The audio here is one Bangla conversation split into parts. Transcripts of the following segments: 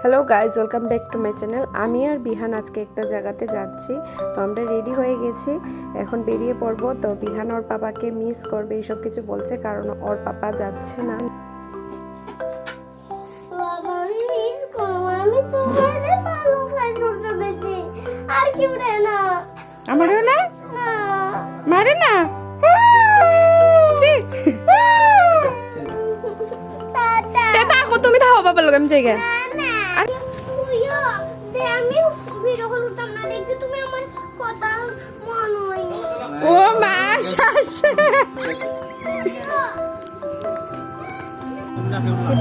Hello guys, welcome back to my channel. আমি আর বিহান আজকে একটা জায়গাতে যাচ্ছি। তো আমরা রেডি হয়ে গেছি, এখন বেরিয়ে পড়বো। তো বিহান ওর পাপাকে মিস করবে এইসব কিছু বলছে, কারণ ওর পাপা যাচ্ছে না। আমারও না মারে না তুমি থাকো বাবার লোক, আমি জায়গা ও মা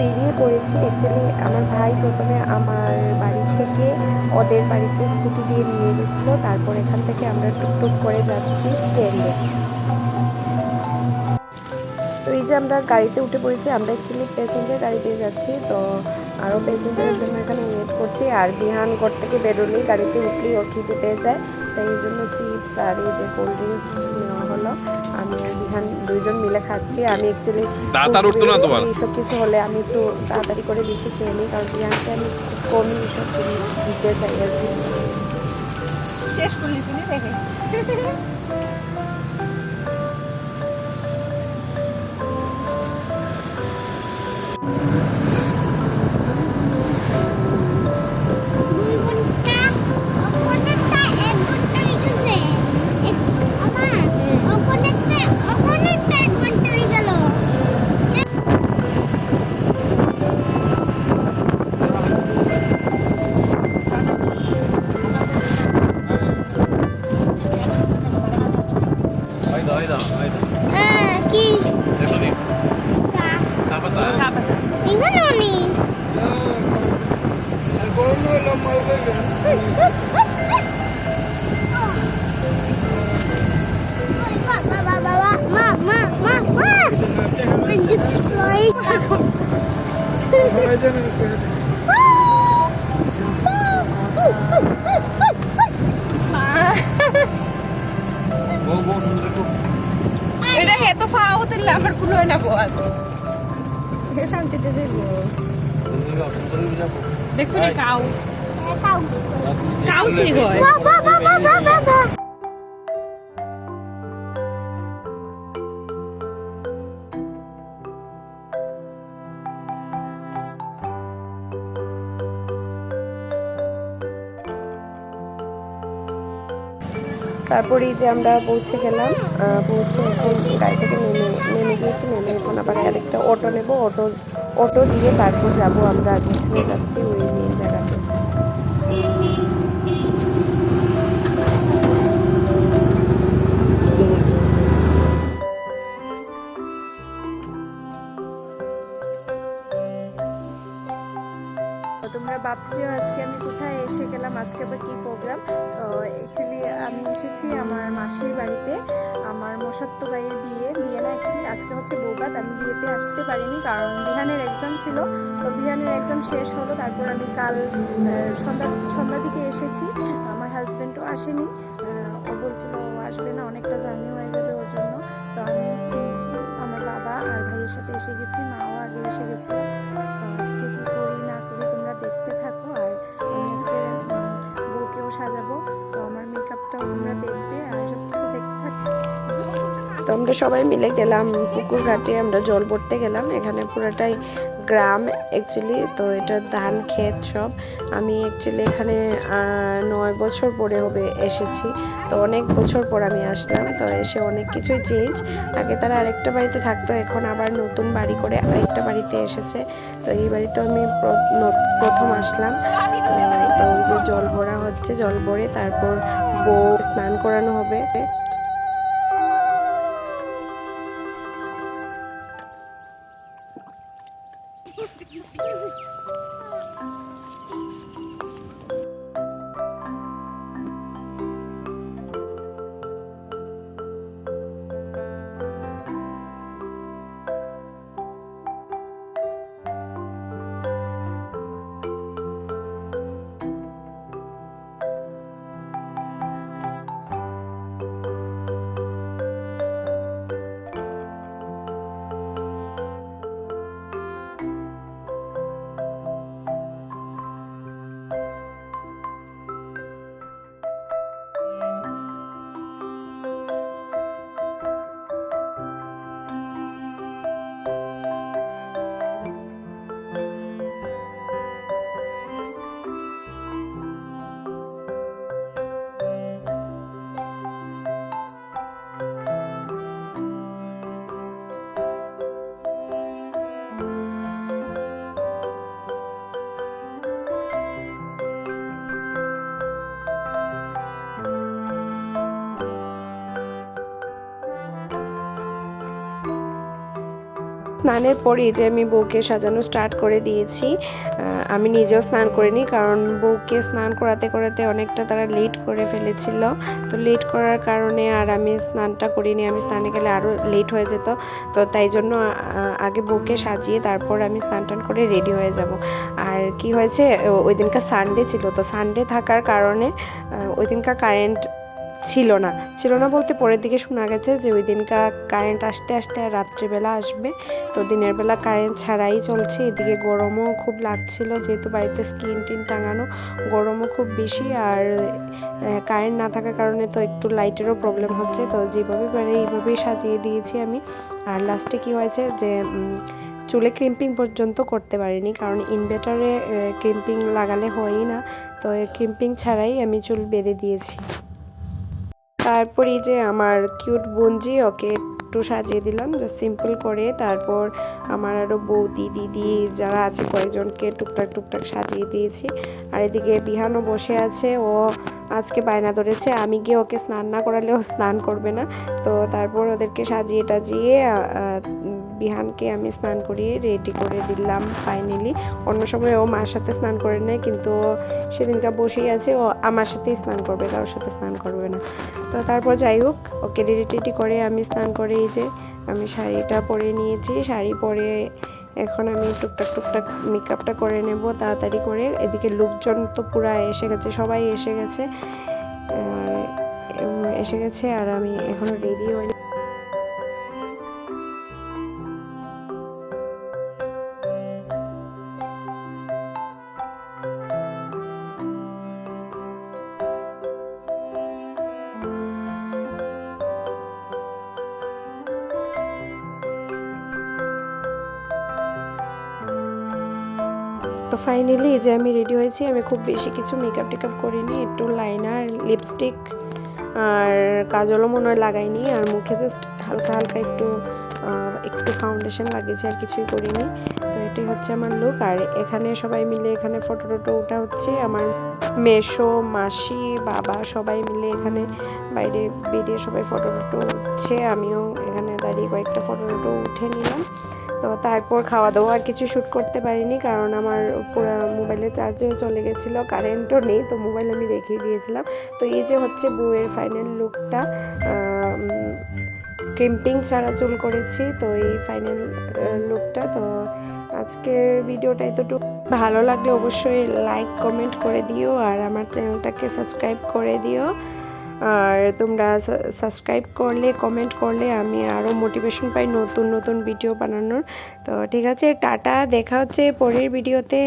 বেরিয়ে পড়েছি। অ্যাকচুয়ালি আমার ভাই প্রথমে আমার বাড়ি থেকে ওদের বাড়িতে স্কুটি দিয়ে নিয়ে গেছিলো, তারপর এখান থেকে আমরা টুকটুক করে যাচ্ছি স্ট্যান্ডে। তো এই যে আমরা গাড়িতে উঠে পড়েছি, আমরা অ্যাকচুয়ালি প্যাসেঞ্জার গাড়িতে যাচ্ছি। তো আরও প্যাসেঞ্জারের জন্য এখানে ওয়েট করছি। আর বিহান ঘর থেকে বেরোলেই গাড়িতে উঠলেই ওর খিদে পেয়ে যায়, তাই এই জন্য চিপস আর এই যে কোল্ড ড্রিঙ্কস নেওয়া হলো। আমি আর বিহান দুইজন মিলে খাচ্ছি। আমি অ্যাকচুয়ালি এইসব কিছু হলে আমি একটু তাড়াতাড়ি করে বেশি খেয়ে নিই, কারণ বিহানকে আমি খুব কমই এইসব জিনিস দিতে চাই আর কি। শেষ করেছি দেখে এটা হেতো ফাও দিলে আমার কুলো না বল হে শান্তিতে যাইব। দেখছো না কাউ কাউ সি গয় তারপরে যে আমরা পৌঁছে গেলাম, পৌঁছে এখন গাড়ি থেকে নেমে গিয়েছি। নেমে এখন আবার আরেকটা অটো নেব, অটো দিয়ে তারপর যাব আমরা যেখানে যাচ্ছি ওই মেন জায়গাতে। তোমরা ভাবছিও আজকে আমি কোথায় এসে গেলাম, আজকে আবার কী প্রোগ্রাম। তো অ্যাকচুয়ালি আমি এসেছি আমার মাসির বাড়িতে। আমার মশাত্ত ভাইয়ের বিয়ে না, অ্যাকচুয়ালি আজকে হচ্ছে বৌভাত। আমি বিয়েতে আসতে পারিনি কারণ বিহানের এক্সাম ছিল। তো বিহানের এক্সাম শেষ হলো, তারপর আমি কাল সন্ধ্যার দিকে এসেছি। আমার হাজব্যান্ডও আসেনি, ও বলছিল ও আসবে না, অনেকটা জার্নি হয়ে যাবে ওর জন্য। তো আমি আমার বাবা আর ভাইয়ের সাথে এসে গেছি, মাও আগে এসে গেছিল। তো আজকে কী করি না করি তোমরা দেখতে থাকো। আর আমি আজকে বউকেও সাজাবো, তো আমার মেকআপটাও তোমরা দেখবে আর সব কিছু দেখতে থাকো। তো আমরা সবাই মিলে গেলাম পুকুর ঘাটে, আমরা জল ভরতে গেলাম। এখানে পুরোটাই গ্রাম অ্যাকচুয়ালি, তো এটা ধান ক্ষেত সব। আমি অ্যাকচুয়ালি এখানে 9 বছর পরে হবে এসেছি। তো অনেক বছর পর আমি আসলাম, তো এসে অনেক কিছুই চেঞ্জ। আগে তারা আরেকটা বাড়িতে থাকতো, এখন আবার নতুন বাড়ি করে আরেকটা বাড়িতে এসেছে। তো এই বাড়িতে আমি প্রথম আসলাম। তো যে জল ভরা হচ্ছে, জল ভরে তারপর বউ স্নান করানো হবে। স্নানের পরেই যে আমি বউকে সাজানো স্টার্ট করে দিয়েছি। আমি নিজেও স্নান করিনি, কারণ বউকে স্নান করাতে করাতে অনেকটা তারা লেট করে ফেলেছিল। তো লেট করার কারণে আর আমি স্নানটা করিনি, আমি স্নানে গেলে আরও লেট হয়ে যেত। তো তাই জন্য আগে বউকে সাজিয়ে তারপর আমি স্নান টান করে রেডি হয়ে যাব। আর কি হয়েছে, ওই দিনকার সানডে ছিল, তো সানডে থাকার কারণে ওই দিনকার কারেন্ট ছিল না বলতে পরের দিকে শোনা গেছে যে ওই দিনকার কারেন্ট আসতে আসতে আর রাত্রিবেলা আসবে। তো দিনের বেলা কারেন্ট ছাড়াই চলছে। এদিকে গরমও খুব লাগছিল, যেহেতু বাড়িতে স্কিন টিন টাঙানো, গরমও খুব বেশি। আর কারেন্ট না থাকার কারণে তো একটু লাইটেরও প্রবলেম হচ্ছে। তো যেভাবে পারে এইভাবেই সাজিয়ে দিয়েছি আমি। আর লাস্টে কি হয়েছে যে চুলে ক্রিম্পিং পর্যন্ত করতে পারিনি, কারণ ইনভার্টারে ক্রিম্পিং লাগালে হয়ই না। তো ক্রিম্পিং ছাড়াই আমি চুল বেঁধে দিয়েছি। তারপর এই যে আমার কিউট বোনজি, ওকে একটু সাজিয়ে দিলাম জাস্ট সিম্পল করে। তারপর আমার আরও বৌদি দিদি যারা আছে কয়েকজনকে টুকটাক সাজিয়ে দিয়েছি। আর এদিকে বিহানও বসে আছে, ও আজকে বায়না ধরেছে আমি গিয়ে ওকে স্নান না করালে ও স্নান করবে না। তো তারপর ওদেরকে সাজিয়ে টাজিয়ে বিহানকে আমি স্নান করিয়ে রেডি করে দিলাম ফাইনালি। অন্য সময় ও মার সাথে স্নান করে নেয়, কিন্তু সেদিনকার বসেই আছে, ও আমার সাথেই স্নান করবে, কারোর সাথে স্নান করবে না। তো তারপর যাই হোক, ওকে রেডি করে আমি স্নান করে এই যে আমি শাড়িটা পরে নিয়েছি। শাড়ি পরে এখন আমি টুকটাক মেকআপটা করে নেব তাড়াতাড়ি করে। এদিকে লোকজন তো পুরা এসে গেছে, সবাই এসে গেছে আর আমি এখনো রেডি হইনি। তো ফাইনালি যে আমি রেডি হয়েছি। আমি খুব বেশি কিছু মেকআপ টেকআপ করিনি, একটু লাইনার, লিপস্টিক আর কাজলও মনে হয় লাগাইনি। আর মুখে জাস্ট হালকা একটু ফাউন্ডেশন লাগিয়েছি, আর কিছুই করিনি। তো এটাই হচ্ছে আমার লুক। আর এখানে সবাই মিলে এখানে ফটো টটো ওঠা হচ্ছে। আমার মেসো, মাসি, বাবা সবাই মিলে এখানে বাইরে বেরিয়ে সবাই ফটো টটো উঠছে। আমিও এখানে দাঁড়িয়ে কয়েকটা ফটো টটো উঠে নিলাম। তো তারপর খাওয়া দাওয়া আর কিছু শ্যুট করতে পারিনি, কারণ আমার পুরো মোবাইলে চার্জও চলে গেছিলো, কারেন্টও নেই, তো মোবাইল আমি রেখেই দিয়েছিলাম। তো এই যে হচ্ছে বউয়ের ফাইনাল লুকটা, ক্রিম্পিং ছাড়া চুল করেছি। তো এই ফাইনাল লুকটা। তো আজকের ভিডিওটা এতটুকু। ভালো লাগলে অবশ্যই লাইক কমেন্ট করে দিও, আর আমার চ্যানেলটাকে সাবস্ক্রাইব করে দিও। আর তোমরা সাবস্ক্রাইব করলে, কমেন্ট করলে আমি আরও মোটিভেশন পাই নতুন ভিডিও বানানোর। তো ঠিক আছে, টাটা, দেখা হচ্ছে পরের ভিডিওতে।